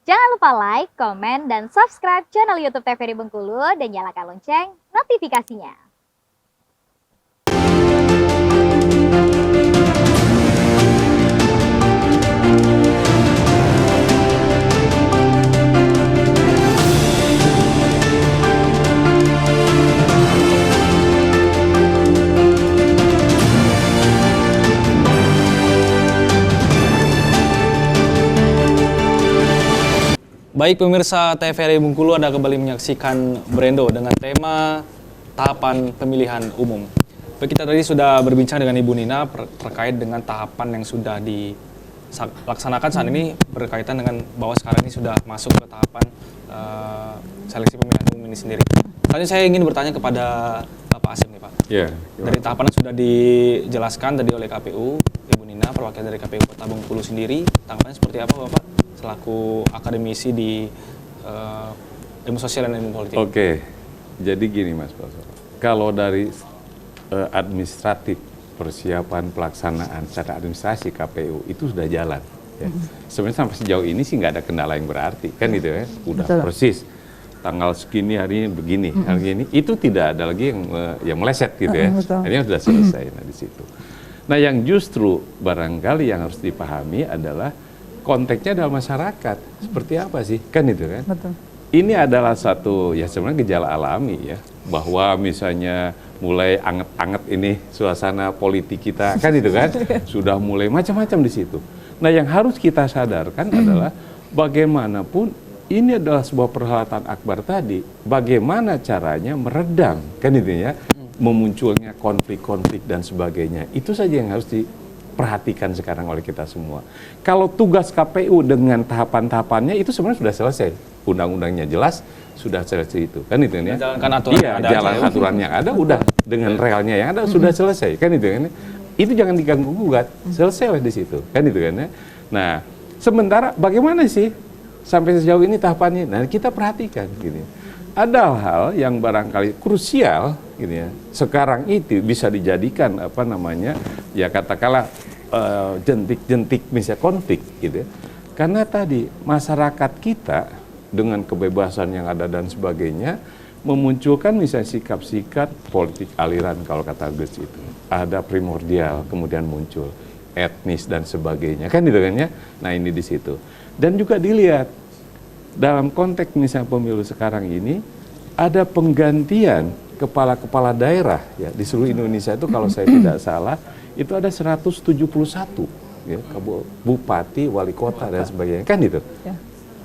Jangan lupa like, komen, dan subscribe channel YouTube TVRI Bengkulu dan nyalakan lonceng notifikasinya. Baik pemirsa TVRI Bengkulu, Anda kembali menyaksikan Brendo dengan tema tahapan pemilihan umum. Kita tadi sudah berbincang dengan Ibu Nina terkait dengan tahapan yang sudah dilaksanakan saat ini berkaitan dengan bahwa sekarang ini sudah masuk ke tahapan seleksi pemilihan umum ini sendiri. Selanjutnya saya ingin bertanya kepada Pak Asim nih Pak. Yeah. Dari tahapan yang sudah dijelaskan tadi oleh KPU, Ibu Nina perwakilan dari KPU Kota Bengkulu sendiri, tanggapannya seperti apa Bapak selaku akademisi di ilmu sosial dan ilmu politik? Oke, jadi gini Mas Pastor, kalau dari administratif persiapan pelaksanaan secara administrasi KPU itu sudah jalan. Ya. Sebenarnya sampai sejauh ini sih nggak ada kendala yang berarti, kan gitu ya, udah betul. Persis. Tanggal segini hari ini begini, hari ini itu tidak ada lagi yang meleset gitu ya. Akhirnya sudah selesai di situ. Nah, yang justru barangkali yang harus dipahami adalah konteksnya dalam masyarakat. Seperti apa sih? Kan itu kan? Betul. Ini adalah satu ya sebenarnya gejala alami ya, bahwa misalnya mulai anget-anget ini suasana politik kita, kan itu kan? Sudah mulai macam-macam di situ. Nah, yang harus kita sadarkan adalah bagaimanapun ini adalah sebuah perhelatan akbar tadi, bagaimana caranya meredam, kan itu ya, memunculnya konflik-konflik dan sebagainya. Itu saja yang harus diperhatikan sekarang oleh kita semua. Kalau tugas KPU dengan tahapan-tahapannya itu sebenarnya sudah selesai. Undang-undangnya jelas, sudah selesai itu. Kan itu ya. Jalankan aturan yang ada. Jalan aturan yang ada, udah. Dengan realnya yang ada, sudah selesai. Kan itu kan. Itu jangan diganggu-gugat. Selesai di situ. Kan itu kan ya. Nah, sementara bagaimana sih sampai sejauh ini tahapannya? Nah, kita perhatikan gini. Ada hal yang barangkali krusial gitu ya. Sekarang itu bisa dijadikan apa namanya? Ya katakanlah jentik-jentik misalnya konflik gitu ya. Karena tadi masyarakat kita dengan kebebasan yang ada dan sebagainya memunculkan misalnya sikap-sikap politik aliran kalau kata Gus itu. Ada primordial kemudian muncul etnis dan sebagainya. Kan gitu kan ya. Nah, ini di situ. Dan juga dilihat dalam konteks misalnya pemilu sekarang ini ada penggantian kepala-kepala daerah ya di seluruh Indonesia itu kalau saya tidak salah itu ada 171 ya, bupati, wali kota dan sebagainya kan itu. Ya.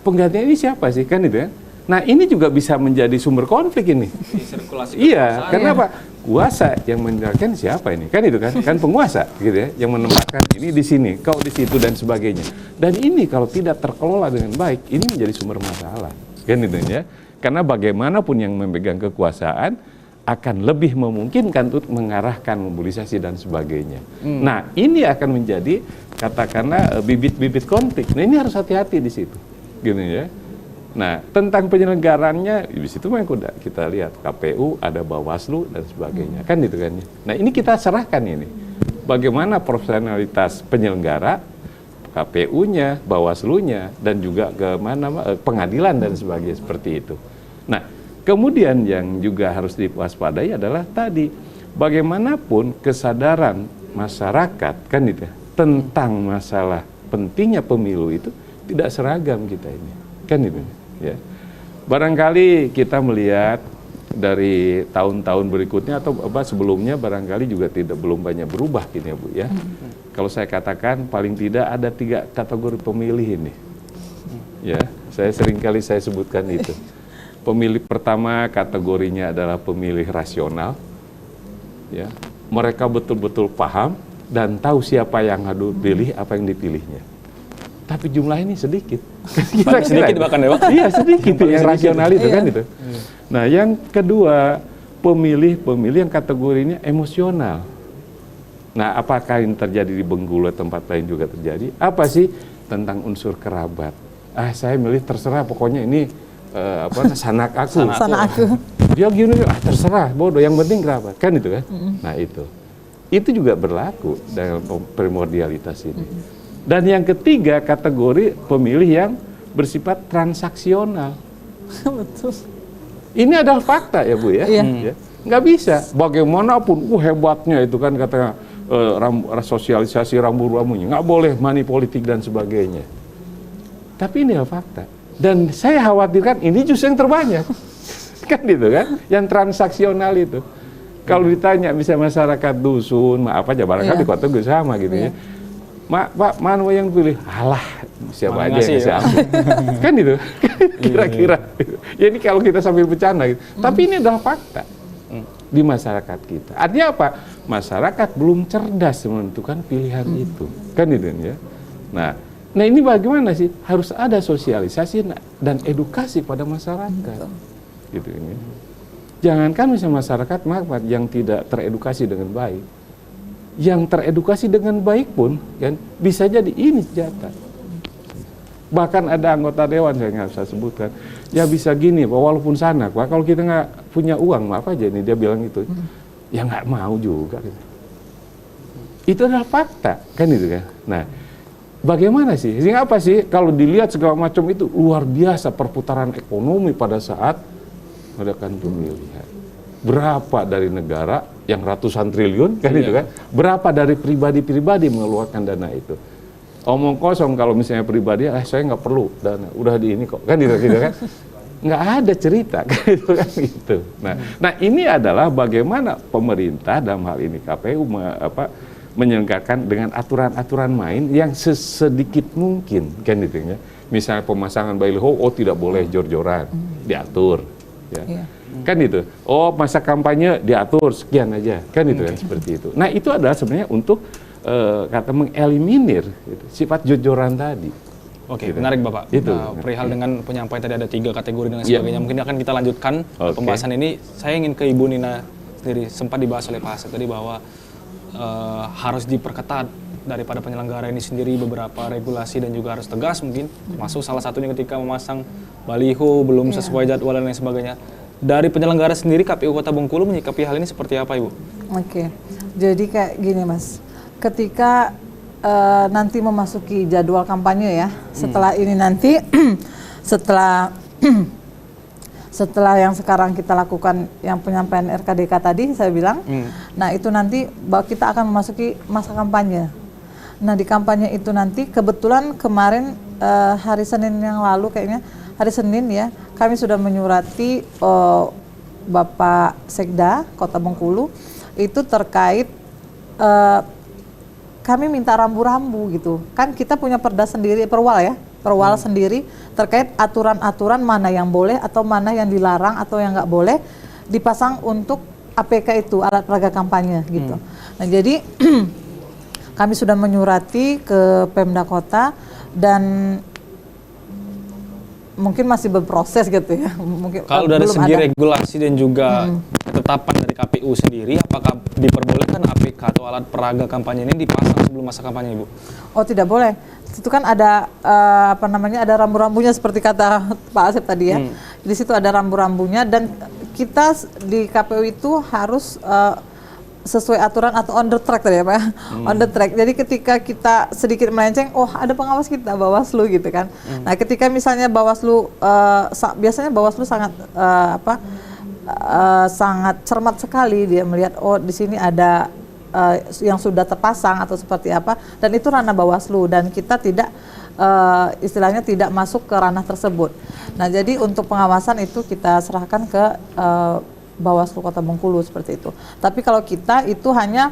Penggantian ini siapa sih kan itu ya? Nah, ini juga bisa menjadi sumber konflik ini. Sirkulasi iya, karena apa? Kuasa yang menjalankan siapa ini? Kan itu kan? Kan penguasa gitu ya, yang menempatkan ini di sini, kau di situ dan sebagainya. Dan ini kalau tidak terkelola dengan baik, ini menjadi sumber masalah. Kan itu ya. Karena bagaimanapun yang memegang kekuasaan akan lebih memungkinkan untuk mengarahkan mobilisasi dan sebagainya. Nah, ini akan menjadi katakanlah bibit-bibit konflik. Nah, ini harus hati-hati di situ. Gitu ya. Nah, tentang penyelenggarannya di situ memang kita lihat KPU, ada Bawaslu dan sebagainya. Kan gitu kan. Nah, ini kita serahkan ini. Bagaimana profesionalitas penyelenggara, KPU-nya, Bawaslu-nya dan juga ke mana pengadilan dan sebagainya seperti itu. Nah, kemudian yang juga harus diwaspadai adalah tadi bagaimanapun kesadaran masyarakat kan itu tentang masalah pentingnya pemilu itu tidak seragam kita ini. Kan itu ya. Barangkali kita melihat dari tahun-tahun berikutnya atau apa sebelumnya barangkali juga belum banyak berubah gini ya Bu ya. Kalau saya katakan paling tidak ada 3 kategori pemilih ini. Ya, saya seringkali saya sebutkan itu. Pemilih pertama kategorinya adalah pemilih rasional. Ya. Mereka betul-betul paham dan tahu siapa yang harus dipilih, apa yang dipilihnya. Tapi jumlah ini sedikit. Sedikit bahkan ya Pak? Iya sedikit yang rasional itu kan itu. Nah, yang kedua pemilih yang kategorinya emosional. Nah, apakah ini terjadi di Bengkulu tempat lain juga terjadi? Apa sih tentang unsur kerabat? Saya milih terserah pokoknya ini sanak aku. Sanak aku. Dia gini, terserah bodoh yang penting kerabat kan itu kan. Nah, itu juga berlaku dalam primordialitas ini. Dan yang ketiga kategori pemilih yang bersifat transaksional. Betul. Ini adalah fakta ya Bu ya. Iya. Ya. Nggak bisa, bagaimanapun hebatnya itu kan katanya sosialisasi rambu-rambunya, nggak boleh money politik dan sebagainya. Tapi ini adalah fakta. Dan saya khawatirkan ini justru yang terbanyak. Kan gitu kan, yang transaksional itu. Kalau ditanya bisa masyarakat dusun, maaf aja barangkali di kota gue sama gitu ya. Pak, mana yang pilih? Alah, siapa Mana aja yang ngasih ya? ngasih. Kan itu, kira-kira. Ya ini kalau kita sambil bercanda gitu. Tapi ini adalah fakta di masyarakat kita. Artinya apa? Masyarakat belum cerdas menentukan pilihan itu. Kan itu ya. Nah ini bagaimana sih? Harus ada sosialisasi dan edukasi pada masyarakat. Gitu ini. Jangankan misalnya masyarakat yang tidak teredukasi dengan baik. Yang teredukasi dengan baik pun kan bisa jadi ini senjata. Bahkan ada anggota dewan, saya nggak bisa sebutkan, ya bisa gini, walaupun sana, Pak, kalau kita nggak punya uang, maaf aja nih dia bilang itu, ya nggak mau juga. Gitu. Itu adalah fakta, kan itu kan. Nah, bagaimana sih? Sehingga apa sih? Kalau dilihat segala macam itu luar biasa perputaran ekonomi pada saat mengadakan pemilihan. Berapa dari negara yang ratusan triliun, kan itu kan? Berapa dari pribadi-pribadi mengeluarkan dana itu? Omong kosong kalau misalnya pribadi, saya nggak perlu dana, udah di ini kok, kan gitu kan? Nggak ada cerita, kan gitu. Nah ini adalah bagaimana pemerintah dalam hal ini KPU menyelenggarakan dengan aturan-aturan main yang sedikit mungkin, kan gitu ya. Misalnya pemasangan baliho, tidak boleh jor-joran, diatur, ya. Kan itu, masa kampanye diatur sekian aja, kan itu kan seperti itu. Nah itu adalah sebenarnya untuk mengeliminir gitu, sifat jor-joran tadi. Oke, gitu. menarik Bapak. Itu. Perihal dengan penyampaian tadi ada 3 kategori dan sebagainya. Mungkin akan kita lanjutkan pembahasan ini. Saya ingin ke Ibu Nina sendiri. Sempat dibahas oleh Pak Asep tadi bahwa harus diperketat daripada penyelenggara ini sendiri beberapa regulasi dan juga harus tegas mungkin. Masuk salah satunya ketika memasang baliho belum sesuai jadwal dan lain sebagainya. Dari penyelenggara sendiri KPU Kota Bengkulu menyikapi hal ini seperti apa Ibu? Oke, jadi kayak gini Mas. Ketika nanti memasuki jadwal kampanye ya, setelah ini nanti, setelah yang sekarang kita lakukan yang penyampaian RKDK tadi saya bilang, nah itu nanti kita akan memasuki masa kampanye. Nah di kampanye itu nanti kebetulan kemarin hari Senin yang lalu kayaknya, hari Senin ya, kami sudah menyurati Bapak Sekda Kota Bengkulu itu terkait kami minta rambu-rambu gitu. Kan kita punya perda sendiri, perwal sendiri terkait aturan-aturan mana yang boleh atau mana yang dilarang atau yang nggak boleh dipasang untuk APK itu, alat peraga kampanye gitu. Nah jadi kami sudah menyurati ke Pemda Kota dan mungkin masih berproses gitu ya. Mungkin kalau dari segi regulasi dan juga ketetapan dari KPU sendiri, apakah diperbolehkan APK atau alat peraga kampanye ini dipasang sebelum masa kampanye, Ibu? Oh tidak boleh. Itu kan ada ada rambu-rambunya seperti kata Pak Asep tadi ya. Di situ ada rambu-rambunya dan kita di KPU itu harus sesuai aturan atau on the track tadi ya Pak, on the track. Jadi ketika kita sedikit melenceng, ada pengawas kita, Bawaslu gitu kan. Nah ketika misalnya Bawaslu, biasanya Bawaslu sangat sangat cermat sekali dia melihat, di sini ada yang sudah terpasang atau seperti apa, dan itu ranah Bawaslu dan kita tidak istilahnya tidak masuk ke ranah tersebut. Nah jadi untuk pengawasan itu kita serahkan ke Bawaslu Kota Bengkulu seperti itu. Tapi kalau kita itu hanya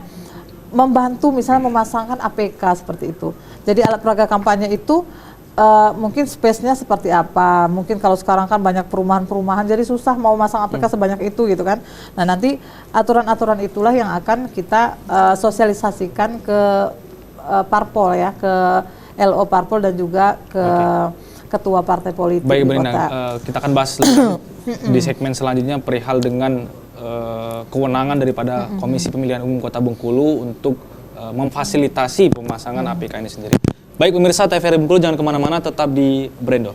membantu misalnya memasangkan APK seperti itu. Jadi alat peraga kampanye itu mungkin space-nya seperti apa. Mungkin kalau sekarang kan banyak perumahan-perumahan jadi susah mau masang APK sebanyak itu gitu kan. Nah nanti aturan-aturan itulah yang akan kita sosialisasikan ke parpol ya, ke LO parpol dan juga ke ketua partai politik. Baik, di kota. Kita akan bahas di segmen selanjutnya perihal dengan kewenangan daripada Komisi Pemilihan Umum Kota Bengkulu untuk memfasilitasi pemasangan APK ini sendiri. Baik pemirsa TVRI Bengkulu, jangan kemana-mana, tetap di Brendo.